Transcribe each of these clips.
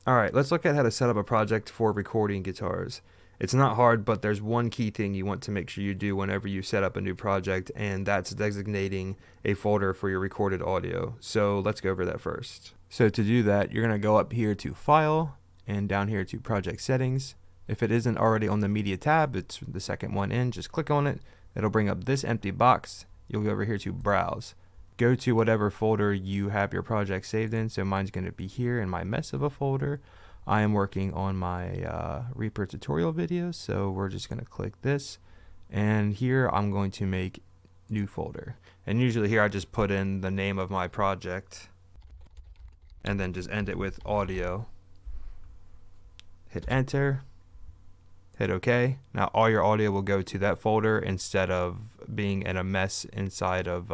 Alright, let's look at how to set up a project for recording guitars. It's not hard, but there's one key thing you want to make sure you do whenever you set up a new project, and that's designating a folder for your recorded audio. So let's go over that first. So to do that, you're going to go up here to File, and down here to Project Settings. If it isn't already on the Media tab, it's the second one in, just click on it. It'll bring up this empty box. You'll go over here to Browse. Go to whatever folder you have your project saved in. So mine's going to be here in my mess of a folder. I am working on my Reaper tutorial video, so we're just going to click this. And here I'm going to make new folder. And usually here I just put in the name of my project and then just end it with audio. Hit enter. Hit OK. Now all your audio will go to that folder instead of being in a mess inside of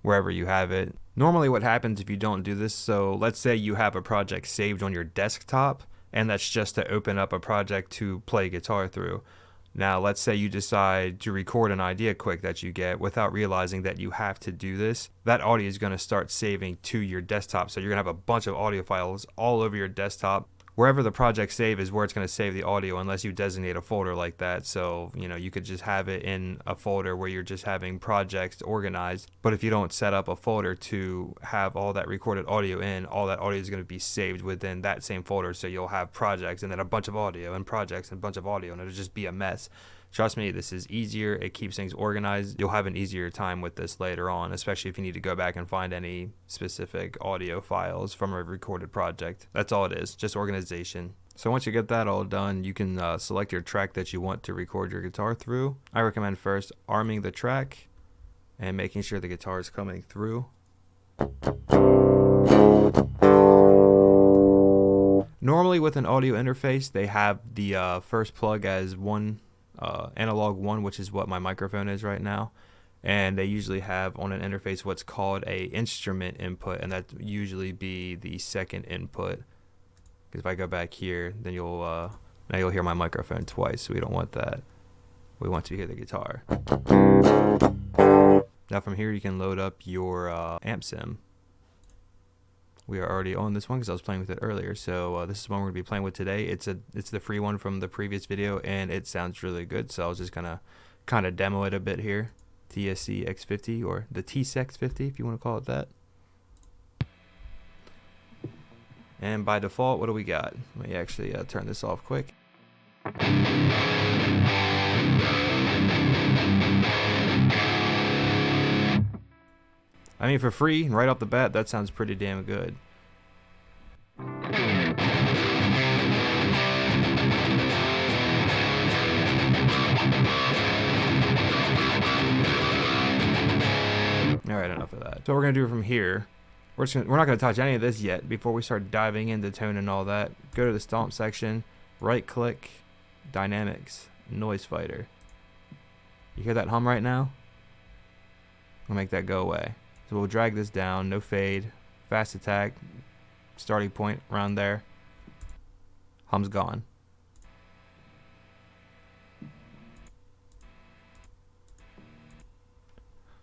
wherever you have it. Normally what happens if you don't do this, so let's say you have a project saved on your desktop and that's just to open up a project to play guitar through. Now let's say you decide to record an idea quick that you get without realizing that you have to do this. That audio is going to start saving to your desktop, so you're going to have a bunch of audio files all over your desktop. Wherever the project save is where it's going to save the audio unless you designate a folder like that. So, you could just have it in a folder where you're just having projects organized. But if you don't set up a folder to have all that recorded audio in, all that audio is going to be saved within that same folder. So you'll have projects and then a bunch of audio and projects and a bunch of audio, and it'll just be a mess. Trust me, this is easier. It keeps things organized. You'll have an easier time with this later on, especially if you need to go back and find any specific audio files from a recorded project. That's all it is, just organization. So once you get that all done, you can select your track that you want to record your guitar through. I recommend first arming the track and making sure the guitar is coming through. Normally with an audio interface, they have the first plug as analog 1, which is what my microphone is right now, and they usually have on an interface what's called a instrument input, and that usually be the second input. Because if I go back here, then now you'll hear my microphone twice, so we don't want that. We want to hear the guitar. Now from here you can load up your amp sim. We are already on this one because I was playing with it earlier. So this is one we're going to be playing with today. It's the free one from the previous video, and it sounds really good. So I was just going to kind of demo it a bit here. TSE X50, or the TSE X50 if you want to call it that. And by default, what do we got? Let me actually turn this off quick. I mean, for free, right off the bat, that sounds pretty damn good. Alright, enough of that. So we're going to do it from here. We're not going to touch any of this yet before we start diving into tone and all that. Go to the stomp section, right click, dynamics, noise fighter. You hear that hum right now? I'll make that go away. So we'll drag this down, no fade, fast attack, starting point around there. Hum's gone.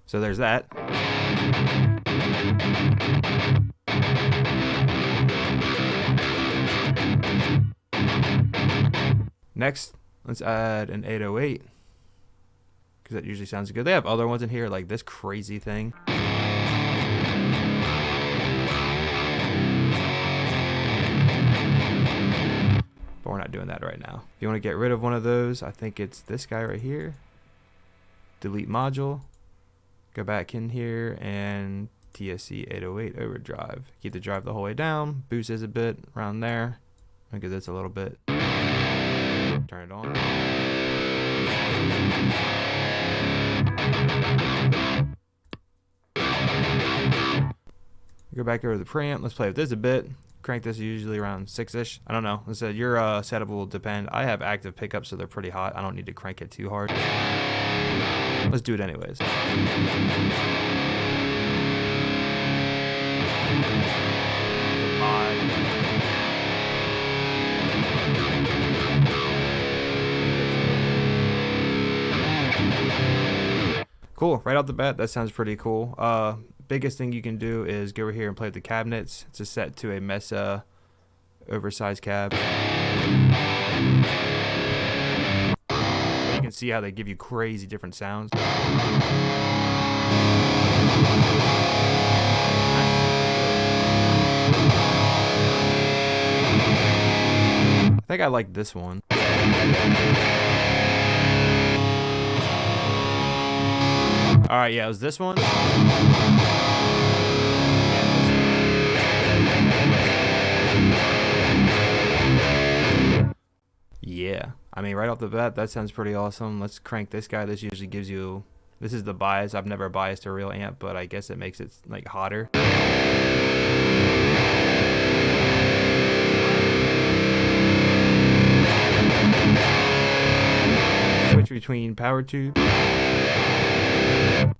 So there's that. Next, let's add an 808, because that usually sounds good. They have other ones in here, like this crazy thing. But we're not doing that right now. If you want to get rid of one of those, I think it's this guy right here. Delete module. Go back in here and TSE 808 overdrive. Keep the drive the whole way down. Boost is a bit around there. I'll give this a little bit. Turn it on. Go back over to the preamp. Let's play with this a bit. Crank this usually around 6-ish. I don't know. Let's say your setup will depend. I have active pickups, so they're pretty hot. I don't need to crank it too hard. Let's do it anyways. Cool. Right off the bat, that sounds pretty cool. Biggest thing you can do is go over here and play with the cabinets. It's just set to a Mesa oversized cab. You can see how they give you crazy different sounds. I think I like this one. Alright, yeah, it was this one. Yeah, I mean, right off the bat, that sounds pretty awesome. Let's crank this guy. This usually gives you, this is the bias. I've never biased a real amp, but I guess it makes it like hotter. Switch between power tube.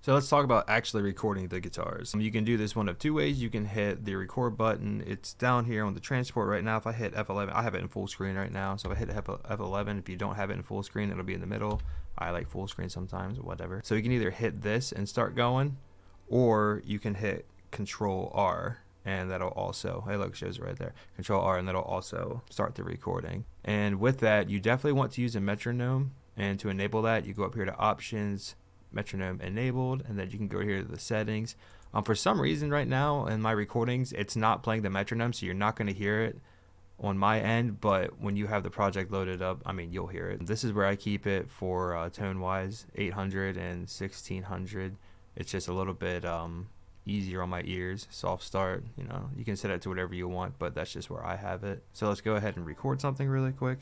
So let's talk about actually recording the guitars. You can do this one of two ways. You can hit the record button. It's down here on the transport right now. If I hit F11, I have it in full screen right now. So if I hit F11, if you don't have it in full screen, it'll be in the middle. I like full screen sometimes, whatever. So you can either hit this and start going, or you can hit Control R, and that'll also, hey look, it shows it right there. Control R, and that'll also start the recording. And with that, you definitely want to use a metronome. And to enable that, you go up here to Options, Metronome enabled, and then you can go here to the settings. For some reason right now in my recordings, it's not playing the metronome, so you're not going to hear it on my end, but when you have the project loaded up, I mean, you'll hear it. This is where I keep it for tone wise, 800 and 1600. It's just a little bit easier on my ears. Soft start, you know, you can set it to whatever you want, but that's just where I have it. So let's go ahead and record something really quick.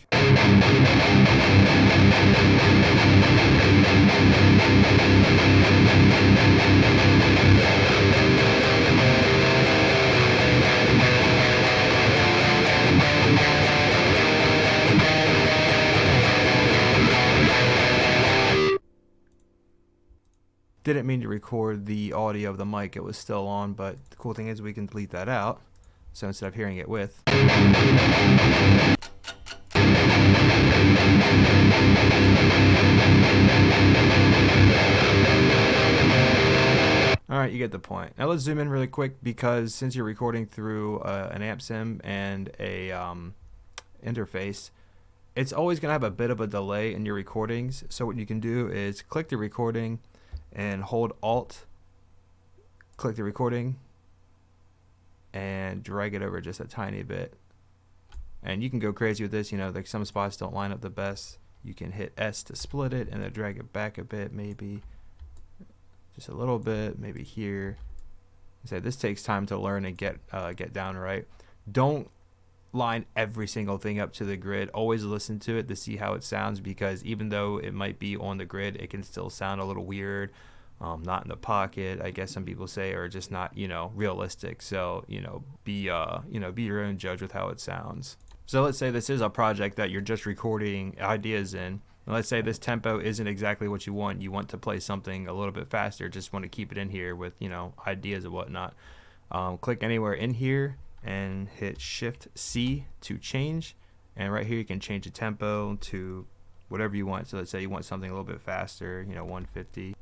Didn't mean to record the audio of the mic, it was still on, but the cool thing is we can delete that out. So instead of hearing it with, alright, you get the point. Now let's zoom in really quick, because since you're recording through an amp sim and a interface, it's always going to have a bit of a delay in your recordings. So what you can do is click the recording and hold Alt, click the recording, and drag it over just a tiny bit. And you can go crazy with this, you know, like some spots don't line up the best. You can hit S to split it and then drag it back a bit, maybe just a little bit, maybe here. So this takes time to learn and get down right. Don't line every single thing up to the grid. Always listen to it to see how it sounds, because even though it might be on the grid, it can still sound a little weird, not in the pocket, I guess some people say, or just not, you know, realistic. So, you know, be your own judge with how it sounds. So let's say this is a project that you're just recording ideas in. And let's say this tempo isn't exactly what you want. You want to play something a little bit faster, just want to keep it in here with, you know, ideas and whatnot. Click anywhere in here and hit Shift C to change, and right here you can change the tempo to whatever you want. So let's say you want something a little bit faster, you know, 150.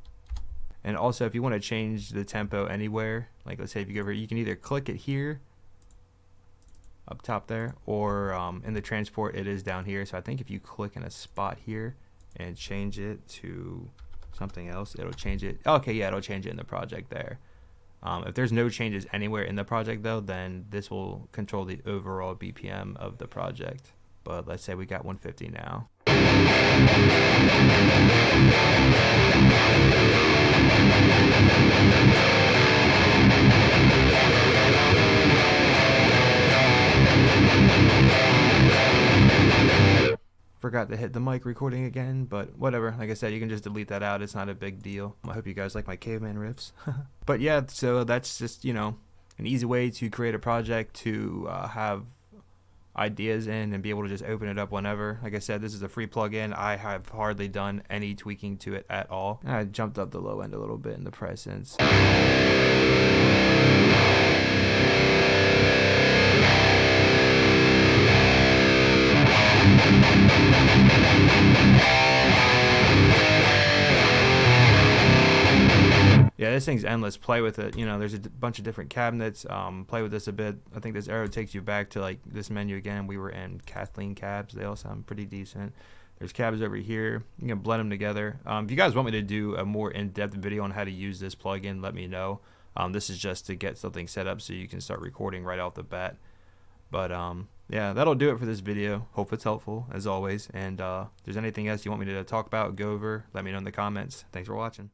And also if you want to change the tempo anywhere, like let's say if you go over, you can either click it here up top there, or in the transport it is down here. So I think if you click in a spot here and change it to something else, it'll change it. Okay, yeah, it'll change it in the project there. If there's no changes anywhere in the project though, then this will control the overall BPM of the project. But let's say we got 150 now. Forgot to hit the mic recording again, but whatever. Like I said, you can just delete that out. It's not a big deal. I hope you guys like my caveman riffs. But yeah, so that's just, you know, an easy way to create a project, to have ideas in and be able to just open it up whenever. Like I said, this is a free plugin. I have hardly done any tweaking to it at all. I jumped up the low end a little bit in the presence. Yeah, this thing's endless. Play with it. You know, there's a bunch of different cabinets. Play with this a bit. I think this arrow takes you back to like this menu again. We were in Kathleen cabs. They all sound pretty decent. There's cabs over here. You can blend them together. If you guys want me to do a more in-depth video on how to use this plugin, let me know. This is just to get something set up so you can start recording right off the bat. But yeah, that'll do it for this video. Hope it's helpful as always. And if there's anything else you want me to talk about, go over, let me know in the comments. Thanks for watching.